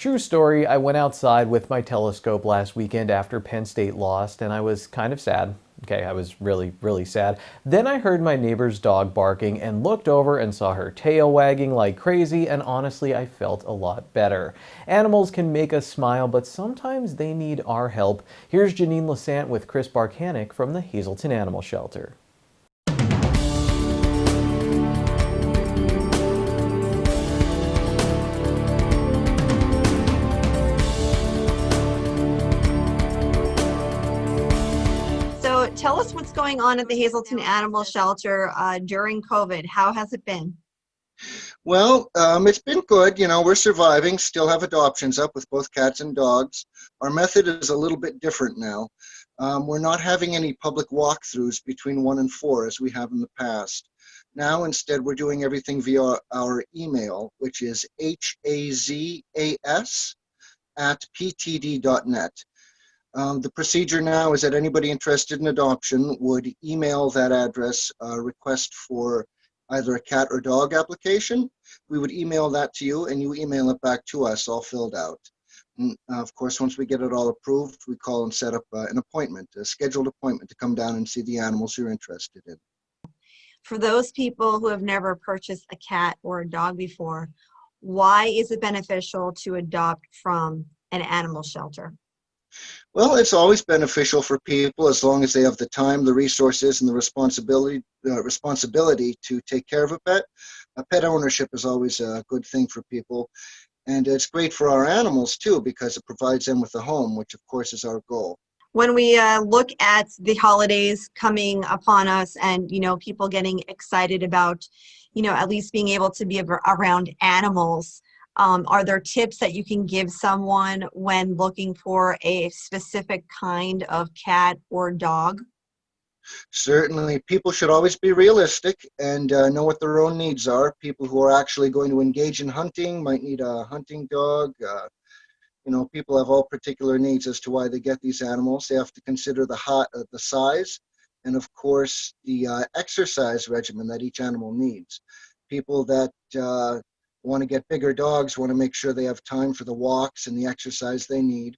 True story, I went outside with my telescope last weekend after Penn State lost, and I was kind of sad. Okay, I was really sad. Then I heard my neighbor's dog barking and looked over and saw her tail wagging like crazy, and honestly, I felt a lot better. Animals can make us smile, but sometimes they need our help. Here's Janine Lasant with Chris Barkanic from the Hazelton Animal Shelter. So tell us what's going on at the Hazleton Animal Shelter during COVID. How has it been? Well, it's been good. You know, we're surviving, still have adoptions up with both cats and dogs. Our method is a little bit different now. We're not having any public walkthroughs between 1 and 4 as we have in the past. Now, instead, we're doing everything via our email, which is hazas@ptd.net. The procedure now is that anybody interested in adoption would email that address a request for either a cat or dog application. We would email that to you and you email it back to us all filled out. And, of course, once we get it all approved, we call and set up an appointment, a scheduled appointment to come down and see the animals you're interested in. For those people who have never purchased a cat or a dog before, why is it beneficial to adopt from an animal shelter? Well, it's always beneficial for people as long as they have the time, the resources, and the responsibility to take care of a pet. Pet ownership is always a good thing for people, and it's great for our animals too because it provides them with a home, which of course is our goal. When we look at the holidays coming upon us and, people getting excited about, at least being able to be around animals, are there tips that you can give someone when looking for a specific kind of cat or dog? Certainly, people should always be realistic and know what their own needs are. People who are actually going to engage in hunting might need a hunting dog. People have all particular needs as to why they get these animals. They have to consider the size, and of course, the exercise regimen that each animal needs. People that want to get bigger dogs want to make sure they have time for the walks and the exercise they need.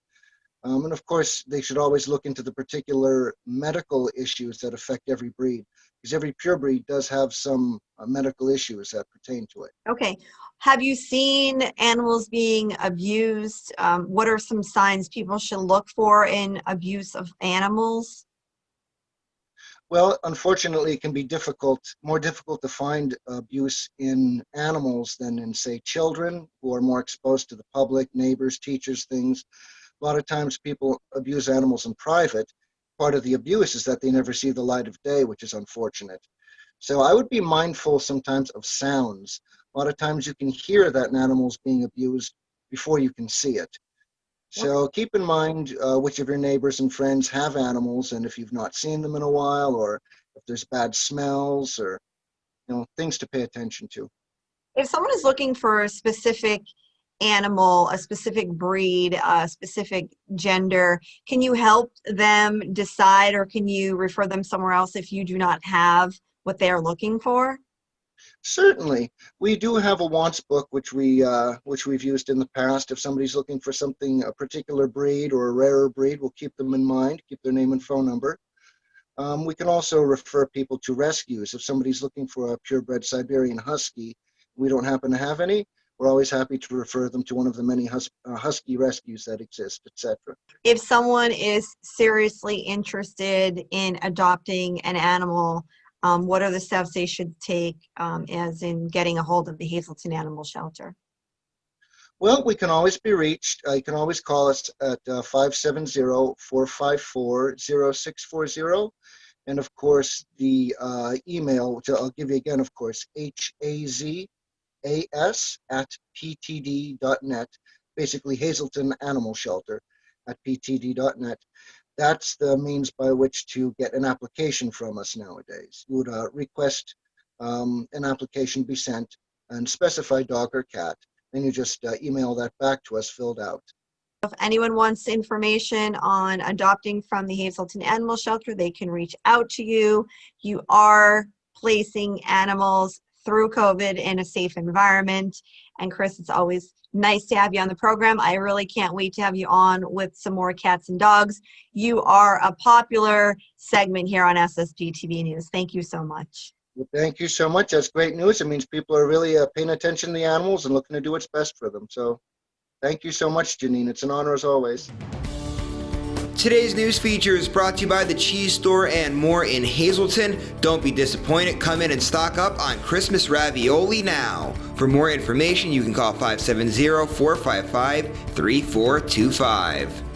And of course, they should always look into the particular medical issues that affect every breed, because every pure breed does have some medical issues that pertain to it. Okay. Have you seen animals being abused? What are some signs people should look for in abuse of animals? Well, unfortunately, it can be more difficult to find abuse in animals than in, say, children who are more exposed to the public, neighbors, teachers, things. A lot of times people abuse animals in private. Part of the abuse is that they never see the light of day, which is unfortunate. So I would be mindful sometimes of sounds. A lot of times you can hear that an animal is being abused before you can see it. So keep in mind which of your neighbors and friends have animals, and if you've not seen them in a while, or if there's bad smells, or things to pay attention to. If someone is looking for a specific animal, a specific breed, a specific gender, can you help them decide, or can you refer them somewhere else if you do not have what they are looking for? Certainly, we do have a wants book which we've used in the past. If somebody's looking for something, a particular breed or a rarer breed, we'll keep them in mind, keep their name and phone number. We can also refer people to rescues. If somebody's looking for a purebred Siberian Husky, we don't happen to have any, we're always happy to refer them to one of the many Husky rescues that exist, etc. If someone is seriously interested in adopting an animal, what are the steps they should take as in getting a hold of the Hazleton Animal Shelter? Well, we can always be reached. You can always call us at 570-454-0640. And of course, the email, which I'll give you again, of course, hazas@ptd.net, basically Hazelton Animal Shelter at ptd.net. That's the means by which to get an application from us nowadays. You would request an application be sent and specify dog or cat. Then you just email that back to us filled out. If anyone wants information on adopting from the Hazelton Animal Shelter, they can reach out to you. You are placing animals through COVID in a safe environment, And Chris, it's always nice to have you on the program. I really can't wait to have you on with some more cats and dogs. You are a popular segment here on SSPTV News. Thank you so much. Well, thank you so much. That's great news. It means people are really paying attention to the animals and looking to do what's best for them. So thank you so much, Janine. It's an honor as always. Today's news feature is brought to you by the Cheese Store and more in Hazleton. Don't be disappointed. Come in and stock up on Christmas ravioli now. For more information, you can call 570-455-3425.